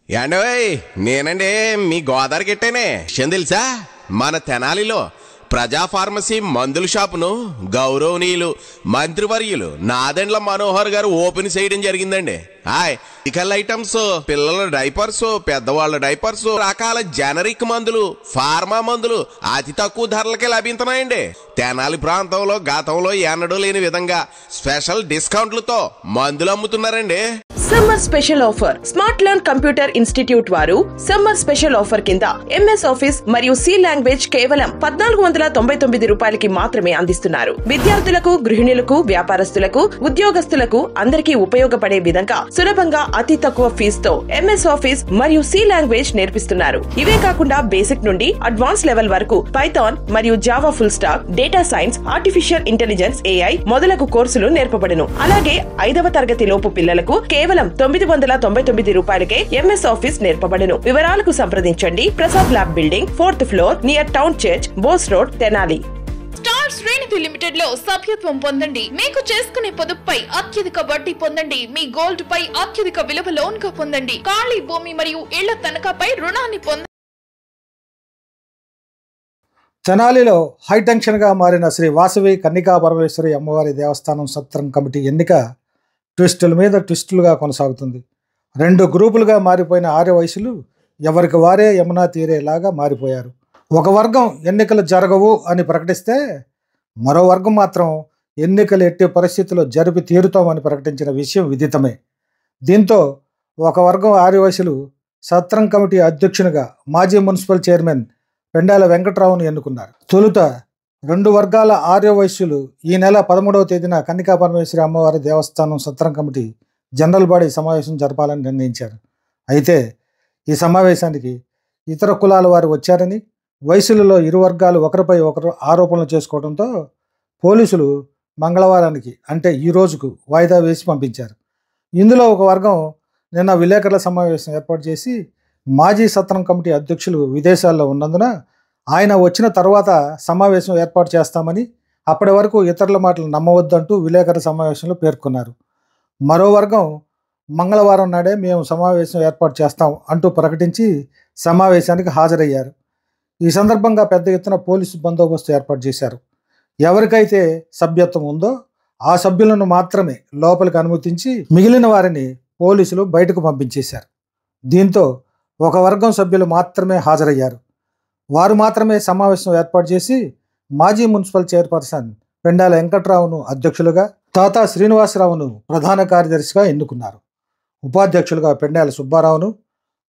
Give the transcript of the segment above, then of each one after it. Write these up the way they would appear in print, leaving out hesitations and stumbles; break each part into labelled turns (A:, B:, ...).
A: యాండోయ్ నేనండి మీ గోదావరి గిట్టేనే తెలుసా మన తెనాలిలో ప్రజా ఫార్మసీ మందుల షాపును గౌరవనీయులు మంత్రివర్యులు నాదెండ్ల మనోహర్ గారు ఓపెన్ చేయడం జరిగిందండి. మెడికల్ ఐటమ్స్, పిల్లల డైపర్స్, పెద్దవాళ్ళ డైపర్స్, రకాల జనరిక్ మందులు, ఫార్మా మందులు అతి తక్కువ ధరలకే లభిస్తున్నాయండి. తెనాలి ప్రాంతంలో గతంలో ఎన్నడూ లేని విధంగా స్పెషల్ డిస్కౌంట్లతో మందులు అమ్ముతున్నారండి.
B: Summer special offer smart learn computer institute వారు సమ్మర్ స్పెషల్ ఆఫర్ కింద ఎంఎస్ ఆఫీస్ మరియు సి లాంగ్వేజ్ కేవలం 1499 రూపాయలకి మాత్రమే అందిస్తున్నారు. విద్యార్థులకు, గృహిణులకు, వ్యాపారస్తులకు, ఉద్యోగస్తులకు అందరికీ ఉపయోగపడే విధంగా సులభంగా అతి తక్కువ ఫీజుతో ఎంఎస్ ఆఫీస్ మరియు సి లాంగ్వేజ్ నేర్పిస్తున్నారు. ఇవే కాకుండా బేసిక్ నుండి అడ్వాన్స్ లెవెల్ వరకు పైథాన్ మరియు Java full stock, data science, artificial intelligence, AI మొదలగు కోర్సులు నేర్పబడును. అలాగే 5వ తరగతి లోపు పిల్లలకు కేవలం 999 రూపాయలకే ఎంఎస్ ఆఫీస్ నేర్పబడును. వివరాలకు సంప్రదించండి. Prasad lab building, 4th floor, near town church, Bose road, Tenali.
C: Star Shreni limited లో సభ్యత్వం పొందండి. మీకు చేసుకునే పొదుపుపై అత్యధిక వడ్డీ పొందండి. మీ గోల్డ్ పై అత్యధిక విలువ లోన్ గా పొందండి. ఖాళీ భూమి మరియు ఇళ్ల తనఖాపై రుణాన్ని పొందండి.
D: తెనాలిలో హైటెన్షన్గా మారిన శ్రీ వాసవి కన్నికా పరమేశ్వరి అమ్మవారి దేవస్థానం సత్రం కమిటీ ఎన్నిక ట్విస్టుల మీద ట్విస్టులుగా కొనసాగుతుంది. 2 గ్రూపులుగా మారిపోయిన ఆర్యవైశ్యులు ఎవరికి వారే యమునా తీరేలాగా మారిపోయారు. ఒక వర్గం ఎన్నికలు జరగవు అని ప్రకటిస్తే మరో వర్గం మాత్రం ఎన్నికలు ఎట్టి పరిస్థితుల్లో జరిపి తీరుతామని ప్రకటించిన విషయం విదితమే. దీంతో ఒక వర్గం ఆర్యవైశ్యులు సత్రం కమిటీ అధ్యక్షునిగా మాజీ మున్సిపల్ చైర్మన్ పెండాల వెంకట్రావును ఎన్నుకున్నారు. తొలుత 2 వర్గాల ఆర్యవైశ్యులు ఈ నెల 13వ తేదీన కన్నికా పరమేశ్వరి అమ్మవారి దేవస్థానం సత్రం కమిటీ జనరల్ బాడీ సమావేశం జరపాలని నిర్ణయించారు. అయితే ఈ సమావేశానికి ఇతర కులాల వారు వచ్చారని, వైశ్యులలో ఇరు వర్గాలు ఒకరిపై ఒకరు ఆరోపణలు చేసుకోవడంతో పోలీసులు మంగళవారానికి అంటే ఈ రోజుకు వాయిదా వేసి పంపించారు. ఇందులో ఒక వర్గం నిన్న విలేకరుల సమావేశం ఏర్పాటు చేసి మాజీ సత్రం కమిటీ అధ్యక్షులు విదేశాల్లో ఉన్నందున ఆయన వచ్చిన తర్వాత సమావేశం ఏర్పాటు చేస్తామని, అప్పటి వరకు ఇతరుల మాటలు నమ్మవద్దంటూ విలేకరుల సమావేశంలో పేర్కొన్నారు. మరో వర్గం మంగళవారం నాడే మేము సమావేశం ఏర్పాటు చేస్తాం అంటూ ప్రకటించి సమావేశానికి హాజరయ్యారు. ఈ సందర్భంగా పెద్ద ఎత్తున పోలీసు బందోబస్తు ఏర్పాటు చేశారు. ఎవరికైతే సభ్యత్వం ఉందో ఆ సభ్యులను మాత్రమే లోపలికి అనుమతించి మిగిలిన వారిని పోలీసులు బయటకు పంపించేశారు. దీంతో ఒక వర్గం సభ్యులు మాత్రమే హాజరయ్యారు. వారు మాత్రమే సమావేశం ఏర్పాటు చేసి మాజీ మున్సిపల్ చైర్పర్సన్ పెండాల వెంకట్రావును అధ్యక్షులుగా, తాతా శ్రీనివాసరావును ప్రధాన కార్యదర్శిగా ఎన్నుకున్నారు. ఉపాధ్యక్షులుగా పెండాల సుబ్బారావును,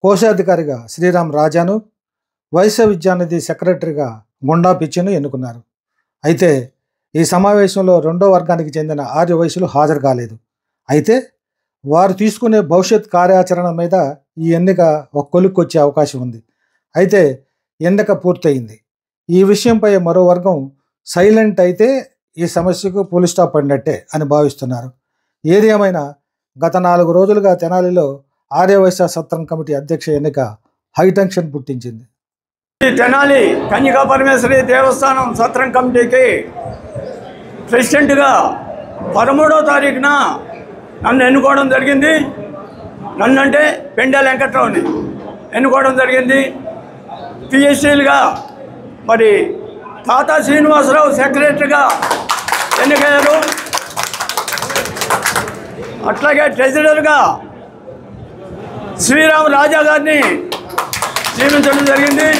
D: కోశాధికారిగా శ్రీరామ్ రాజాను, వైశ్య విద్యానిధి సెక్రటరీగా గుండా పిచ్చిను ఎన్నుకున్నారు. అయితే ఈ సమావేశంలో 2వ వర్గానికి చెందిన ఆర్యవైశ్యులు హాజరు కాలేదు. అయితే వారు తీసుకునే భవిష్యత్ కార్యాచరణ మీద ఈ ఎన్నిక ఒక కొలిక్కొచ్చే అవకాశం ఉంది. అయితే ఎన్నిక పూర్తయింది. ఈ విషయంపై మరో వర్గం సైలెంట్ అయితే ఈ సమస్యకు పోలీస్ స్టాప్ పడినట్టే అని భావిస్తున్నారు. ఏది ఏమైనా గత 4 రోజులుగా తెనాలిలో ఆర్యవైశ్య సత్రం కమిటీ అధ్యక్ష ఎన్నిక హైటెన్షన్ పుట్టించింది.
E: తెనాలి కన్నికా పరమేశ్వరి దేవస్థానం సత్రం కమిటీకి ప్రెసిడెంట్గా 13వ తారీఖున నన్ను ఎన్నుకోవడం జరిగింది. నన్ను అంటే పెండాల వెంకట్రావుని ఎన్నుకోవడం జరిగింది. పిఎస్సీలుగా మరి తాతా శ్రీనివాసరావు సెక్రటరీగా ఎన్నికయ్యారు. అట్లాగే ట్రెజరర్గా శ్రీరామ్ రాజా గారిని నియమించడం జరిగింది.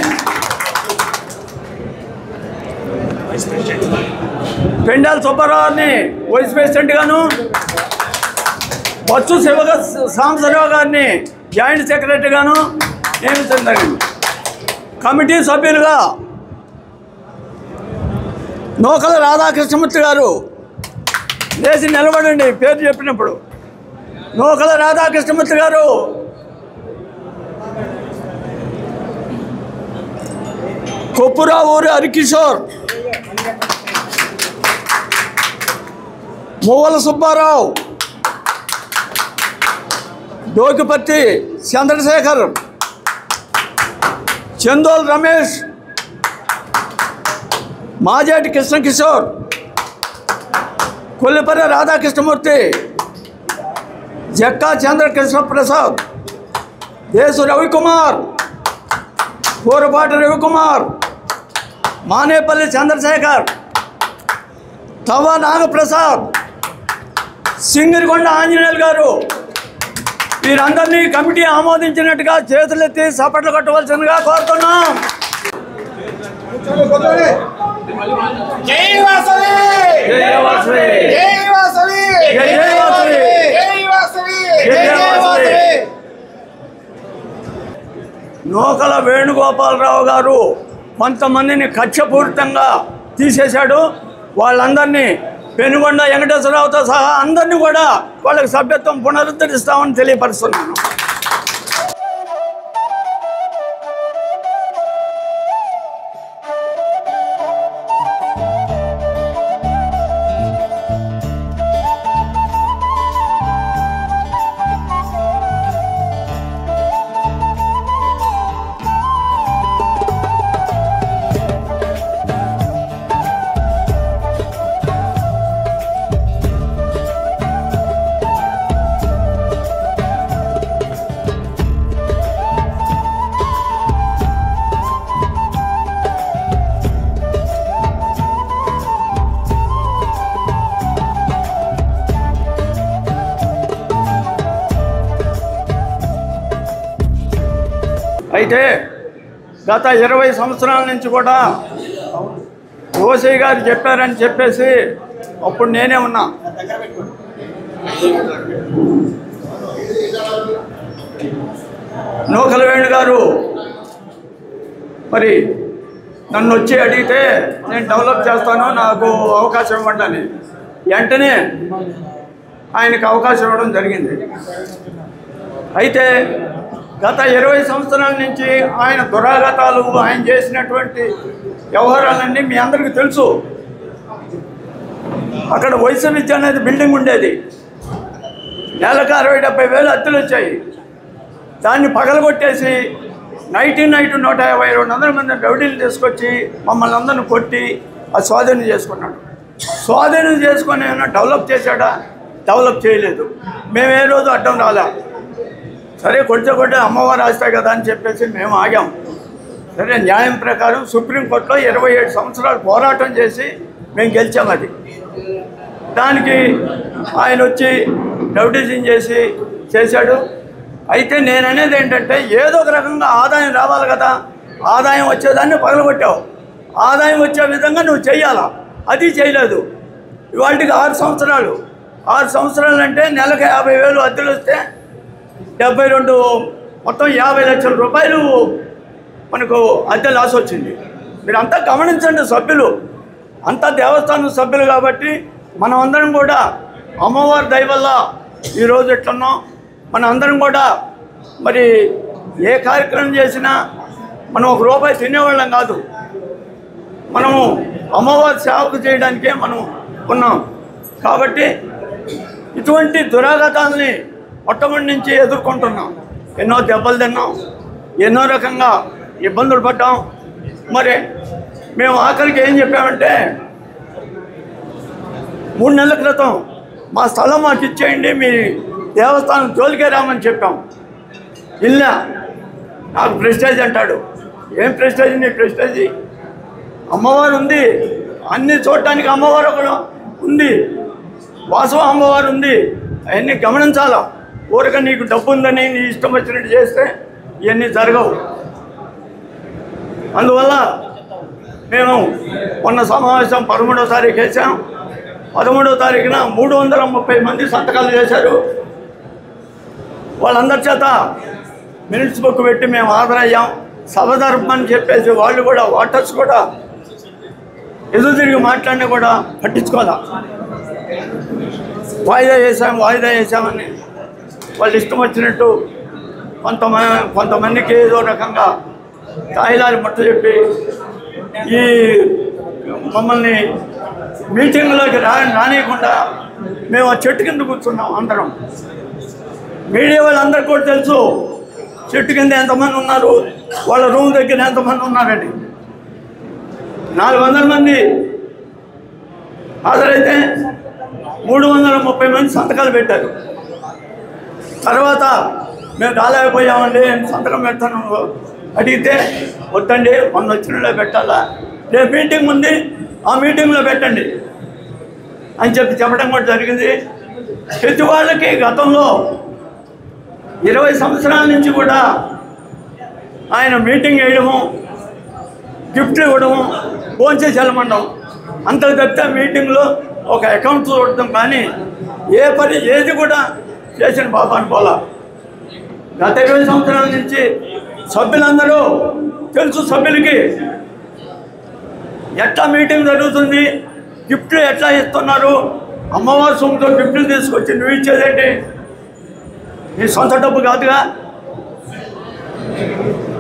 E: పెండాల సుబ్బారావుని వైస్ ప్రెసిడెంట్గాను, బొత్సు సాంబశివరావు గారిని జాయింట్ సెక్రటరీగాను నియమించడం జరిగింది. కమిటీ సభ్యులుగా నూకల రాధాకృష్ణమూర్తి గారు, లేచి నిలబడండి పేరు చెప్పినప్పుడు, నూకల రాధాకృష్ణమూర్తి గారు, కొప్పురావూరి హరికిషోర్, మువ్వల సుబ్బారావు, డోకిపర్తి చంద్రశేఖర్, చందోల్ రమేష్, మాజేటి కృష్ణకిషోర్, కొల్లిపర్రి రాధాకృష్ణమూర్తి, జక్కా చంద్రకృష్ణ ప్రసాద్, యేసు రవికుమార్, కూరపాటి రవికుమార్, మానేపల్లి చంద్రశేఖర్, తవ నాగప్రసాద్, సింగిరికొండ ఆంజనేయులు గారు, వీరందరినీ కమిటీ ఆమోదించినట్టుగా చేతులెత్తి చప్పట్లు కట్టవలసిందిగా కోరుతున్నాం. నూకల వేణుగోపాలరావు గారు కొంతమందిని కక్షపూరితంగా తీసేశాడు. వాళ్ళందరినీ పెనుగొండ వెంకటేశ్వరరావుతో సహా అందరినీ కూడా వాళ్ళకి సభ్యత్వం పునరుద్ధరిస్తామని తెలియపరుస్తున్నాను. అయితే గత 20 సంవత్సరాల నుంచి కూడా ఓసీ గారు చెప్పారని చెప్పేసి అప్పుడు నేనే ఉన్నా. నూకల వేణు గారు మరి నన్ను వచ్చి అడిగితే నేను డెవలప్ చేస్తాను, నాకు అవకాశం ఇవ్వండి. వెంటనే ఆయనకు అవకాశం ఇవ్వడం జరిగింది. అయితే గత 20 సంవత్సరాల నుంచి ఆయన దురాగతాలు, ఆయన చేసినటువంటి వ్యవహారాలన్నీ మీ అందరికీ తెలుసు. అక్కడ వైశ్య విద్య అనేది బిల్డింగ్ ఉండేది, నెలకు 60-70 వేలు అద్దెలు వచ్చాయి. దాన్ని పగలగొట్టేసి నైట్ 150-200 మంది రౌడీలు తీసుకొచ్చి మమ్మల్ని అందరిని కొట్టి అది స్వాధీనం చేసుకున్నాడు. స్వాధీనం చేసుకొని ఏమైనా డెవలప్ చేశాడా? డెవలప్ చేయలేదు. మేము ఏ రోజు అడ్డం రాలే. సరే కొట్టే అమ్మవారు రాస్తాయి కదా అని చెప్పేసి మేము ఆగాం. సరే న్యాయం ప్రకారం సుప్రీంకోర్టులో 27 సంవత్సరాలు పోరాటం చేసి మేము గెలిచాం. అది దానికి ఆయన వచ్చి రౌడీజం చేశాడు. అయితే నేను అనేది ఏంటంటే ఏదో ఒక రకంగా ఆదాయం రావాలి కదా, ఆదాయం వచ్చేదాన్ని పగలగొట్టావు. ఆదాయం వచ్చే విధంగా నువ్వు చెయ్యాలా, అది చేయలేదు. ఇవాళకి 6 సంవత్సరాలు అంటే నెలకు 50 వేలు అద్దెలు వస్తే 72 మొత్తం 50 లక్షల రూపాయలు మనకు అద్దె లాస్ వచ్చింది. మీరంతా గమనించండి సభ్యులు, అంతా దేవస్థానం సభ్యులు కాబట్టి మనం అందరం కూడా అమ్మవారి దయ వల్ల ఈరోజు ఎట్లున్నాం. మన అందరం కూడా మరి ఏ కార్యక్రమం చేసినా మనం ₹1 తినేవాళ్ళం కాదు. మనము అమ్మవారి సేవకు చేయడానికే మనం ఉన్నాం. కాబట్టి ఇటువంటి దురాగతాలని మొట్టమొదటి నుంచి ఎదుర్కొంటున్నాం. ఎన్నో దెబ్బలు తిన్నాం, ఎన్నో రకంగా ఇబ్బందులు పడ్డాం. మరి మేము ఆఖరికి ఏం చెప్పామంటే 3 నెలల క్రితం మా స్థలం మాకు ఇచ్చేయండి, మీ దేవస్థానం జోలికే రామని చెప్పాం. ఇల్లా నాకు ప్రెస్టేజ్ అంటాడు. ఏం ప్రెస్టేజ్? నీ ప్రెస్టేజ్ అమ్మవారు ఉంది, అన్నీ చూడటానికి అమ్మవారు ఒకడు ఉంది, వాసవ అమ్మవారు ఉంది. అవన్నీ గమనించాలా. ఊరక నీకు డబ్బు ఉందని నీ ఇష్టం వచ్చినట్టు చేస్తే ఇవన్నీ జరగవు. అందువల్ల మేము మొన్న సమావేశం 13వ తారీఖు వేసాం. 13వ తారీఖున 330 మంది సంతకాలు చేశారు. వాళ్ళందరి చేత మినిట్స్ బుక్ పెట్టి మేము హాజరయ్యాం. సభ జరపమని చెప్పేసి వాళ్ళు కూడా వాటర్స్ కూడా ఎదురు తిరిగి మాట్లాడినా కూడా పట్టించుకోవాలా. వాయిదా వేసామని వాళ్ళు ఇష్టం వచ్చినట్టు కొంతమందికి ఏదో రకంగా కాయిదాలు మట్టు చెప్పి ఈ మమ్మల్ని మీటింగ్లోకి రానియకుండా మేము ఆ చెట్టు కింద కూర్చున్నాం అందరం. మీడియా వాళ్ళందరికీ కూడా తెలుసు చెట్టు కింద ఎంతమంది ఉన్నారు, వాళ్ళ రూమ్ దగ్గర ఎంతమంది ఉన్నారని. 400 మంది హాజరైతే 330 మంది సంతకాలు పెట్టారు. తర్వాత మేము రాలేకపోయామండి సంతకం పెడతాను అడిగితే వద్దండి మొన్న వచ్చినలో పెట్టాలా, రేపు మీటింగ్ ఉంది ఆ మీటింగ్లో పెట్టండి అని చెప్పడం కూడా జరిగింది. ప్రతి వాళ్ళకి గతంలో 20 సంవత్సరాల నుంచి కూడా ఆయన మీటింగ్ వేయడము, గిఫ్ట్లు ఇవ్వడము, భోంచేసి వెళ్ళమండం, అంత తప్పితే మీటింగ్లో ఒక అకౌంట్ చూడటం కానీ ఏ పని ఏది కూడా చేసిన పాపాన్ని పోలా. గత 20 సంవత్సరాల నుంచి సభ్యులందరూ తెలుసు, సభ్యులకి ఎట్లా మీటింగ్ జరుగుతుంది, గిఫ్ట్లు ఎట్లా ఇస్తున్నారు, అమ్మవారి సొమ్ముతో గిఫ్ట్లు తీసుకొచ్చి నువ్వు ఇచ్చేదేంటి, నీ సొంత డబ్బు కాదుగా.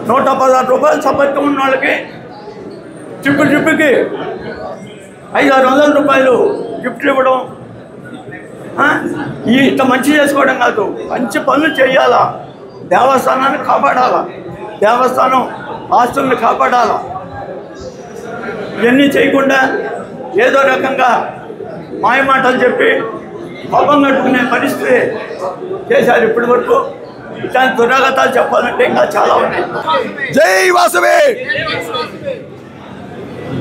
E: 116 రూపాయలు సంపత్తి ఉన్న వాళ్ళకి ట్రిప్పుకి 500-600 రూపాయలు గిఫ్ట్లు ఇవ్వడం, ఇంత మంచి చేసుకోవడం కాదు, మంచి పనులు చేయాలా, దేవస్థానాన్ని కాపాడాలా, దేవస్థానం ఆస్తుల్ని కాపాడాలా. ఇవన్నీ చేయకుండా ఏదో రకంగా మాయమాటలు చెప్పి కోపం కట్టుకునే పరిస్థితి చేశారు ఇప్పటి వరకు. ఇట్లాంటి దురాగతాలు చెప్పాలంటే ఇంకా చాలా ఉన్నాయి.
F: జై వాసవి.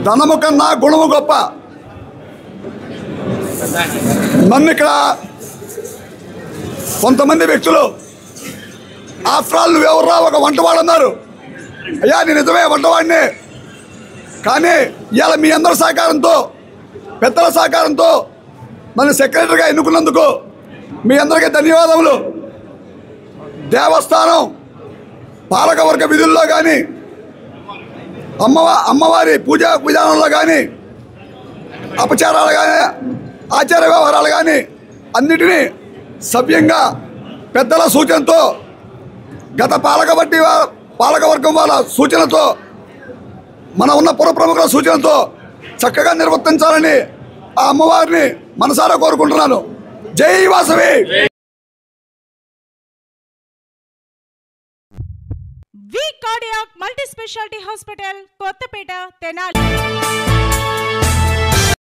F: ధనము కన్నా గుణము గొప్ప. నన్ను ఇక్కడ కొంతమంది వ్యక్తులు ఆఫ్టర్ ఆల్ నువ్వెవర్రా ఒక వంటవాడు అన్నారు. అయ్యా నేను నిజమే వంటవాడిని, కానీ ఇవాళ మీ అందరి సహకారంతో, పెద్దల సహకారంతో నన్ను సెక్రటరీగా ఎన్నుకున్నందుకు మీ అందరికీ ధన్యవాదములు. దేవస్థానం పాలకవర్గ విధుల్లో కానీ, అమ్మవారి పూజా విధానంలో కానీ, అపచారాలు కానీ, ఆచార వ్యవహారాలు కానీ అన్నిటినీ సభ్యంగా పెద్దల సూచనతో, గత పాలకవర్గం వాళ్ళ సూచనతో, మన ఉన్న పుర ప్రముఖుల సూచనతో చక్కగా నిర్వర్తించాలని ఆ అమ్మవారిని మనసారా కోరుకుంటున్నాను. జై Vasavi.
G: V cardiac multi speciality hospital, Kothapeta, Tenali.